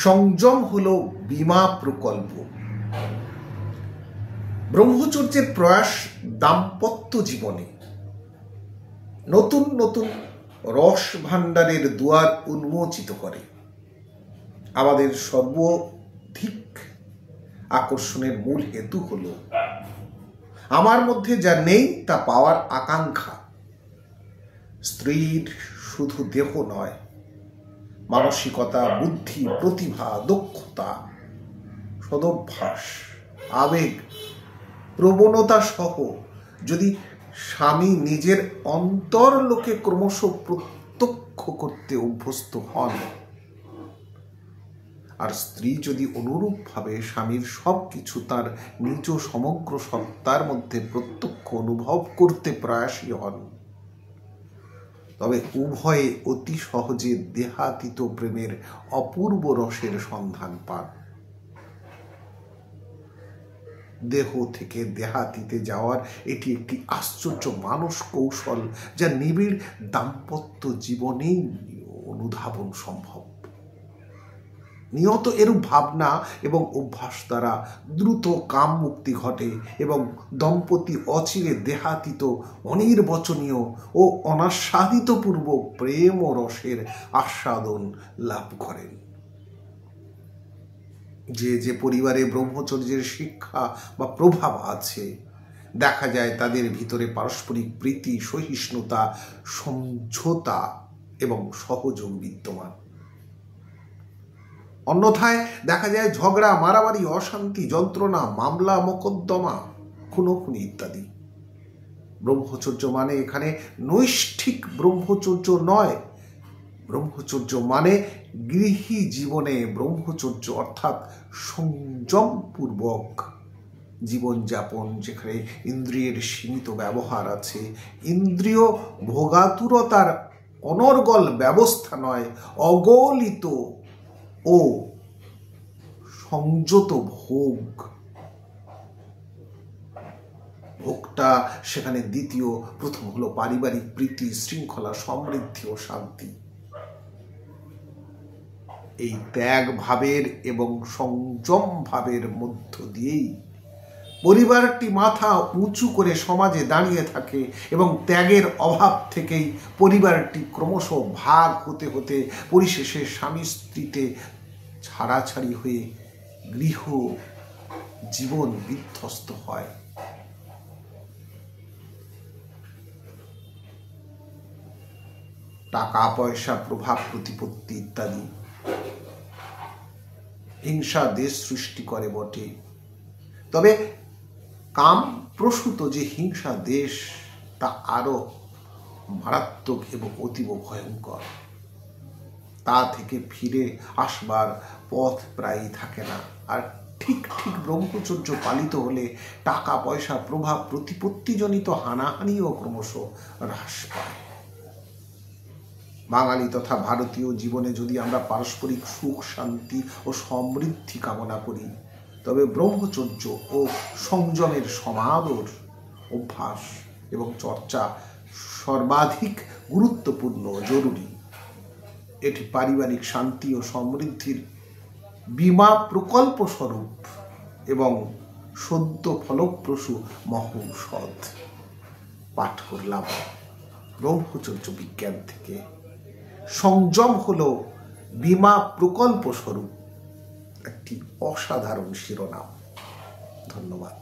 সংযম হলো বীমা প্রকল্প। ব্রহ্মচর্যের প্রয়াস দাম্পত্য জীবনে নতুন নতুন রস ভাণ্ডারের দুয়ার উন্মোচিত করে। আমাদের সর্বাধিক আকর্ষণের মূল হেতু হল আমার মধ্যে যা নেই তা পাওয়ার আকাঙ্ক্ষা। স্ত্রীর শুধু দেহ নয়, মানসিকতা, বুদ্ধি, প্রতিভা, দক্ষতা, সদভ্যাস, আবেগ, প্রবণতা সহ যদি স্বামী নিজের অন্তরলোকে ক্রমশ প্রত্যক্ষ করতে অভ্যস্ত হন, আর স্ত্রী যদি অনুরূপভাবে স্বামীর সব কিছু তার নিজ সমগ্র সত্তার মধ্যে প্রত্যক্ষ অনুভব করতে প্রয়াসী হন, তবে উভয়ে অতি সহজে দেহাতীত প্রেমের অপূর্ব রসের সন্ধান পান। দেহ থেকে দেহাতীতে যাওয়ার এটি একটি আশ্চর্য মানস কৌশল, যা নিবিড় দাম্পত্য জীবনেই অনুধাবন সম্ভব। নিয়ত এরূপ ভাবনা এবং অভ্যাস দ্বারা দ্রুত কাম মুক্তি ঘটে এবং দম্পতি অচিরে দেহাতীত, অনির্বচনীয় ও অনাস্বাদিতপূর্বক প্রেম ও রসের আস্বাদন লাভ করেন। যে যে পরিবারে ব্রহ্মচর্যের শিক্ষা বা প্রভাব আছে, দেখা যায় তাদের ভিতরে পারস্পরিক প্রীতি, সহিষ্ণুতা, সমঝোতা এবং সহযোগ বিদ্যমান। অন্যথায় দেখা যায় ঝগড়া, মারামারি, অশান্তি, যন্ত্রণা, মামলা মোকদ্দমা, খুনোখুনি ইত্যাদি। ব্রহ্মচর্য মানে এখানে নৈষ্ঠিক ব্রহ্মচর্য নয়। ব্রহ্মচর্য মানে গৃহী জীবনে ব্রহ্মচর্য, অর্থাৎ সংযমপূর্বক জীবনযাপন, যেখানে ইন্দ্রিয়ের সীমিত ব্যবহার আছে, ইন্দ্রিয় ভোগাতুরতার অনর্গল ব্যবস্থা নয়, অগলিত ও সংযত ভোগ। ভোগটা সেখানে দ্বিতীয়, প্রথম হলো পারিবারিক প্রীতি, শৃঙ্খলা, সমৃদ্ধি ও শান্তি। এই ত্যাগ ভাবের এবং সংযম ভাবের মধ্য দিয়েই পরিবারটি মাথা উঁচু করে সমাজে দাঁড়িয়ে থাকে এবং ত্যাগের অভাব থেকেই পরিবারটি ক্রমশ ভাগ হতে হতে পরিশেষে স্বামী স্ত্রীতে ছাড়াছাড়ি হয়ে গৃহ জীবন বিধ্বস্ত হয়। টাকা পয়সা, প্রভাব প্রতিপত্তি ইত্যাদি হিংসা দেশ সৃষ্টি করে বটে, তবে কাম প্রসূত যে হিংসা দেশ, তা আরো মারাত্মক এবং অতীব ভয়ঙ্কর। তা থেকে ফিরে আসবার পথ প্রায়ই থাকে না। আর ঠিক ঠিক ব্রহ্মচর্য পালিত হলে টাকা পয়সা, প্রভাব প্রতিপত্তিজনিত হানাহানিও ক্রমশ হ্রাস পায়। বাঙালি তথা ভারতীয় জীবনে যদি আমরা পারস্পরিক সুখ, শান্তি ও সমৃদ্ধি কামনা করি, তবে ব্রহ্মচর্য ও সংযমের সমাদর, অভ্যাস এবং চর্চা সর্বাধিক গুরুত্বপূর্ণ, জরুরি। এটি পারিবারিক শান্তি ও সমৃদ্ধির বীমা প্রকল্প স্বরূপ এবং সদ্য ফলপ্রসূ মহৌষধ। পাঠ করলাম ব্রহ্মচর্য বিজ্ঞান থেকে। সংযম হলো বীমা প্রকল্প স্বরূপ, একটি অসাধারণ শিরোনাম। ধন্যবাদ।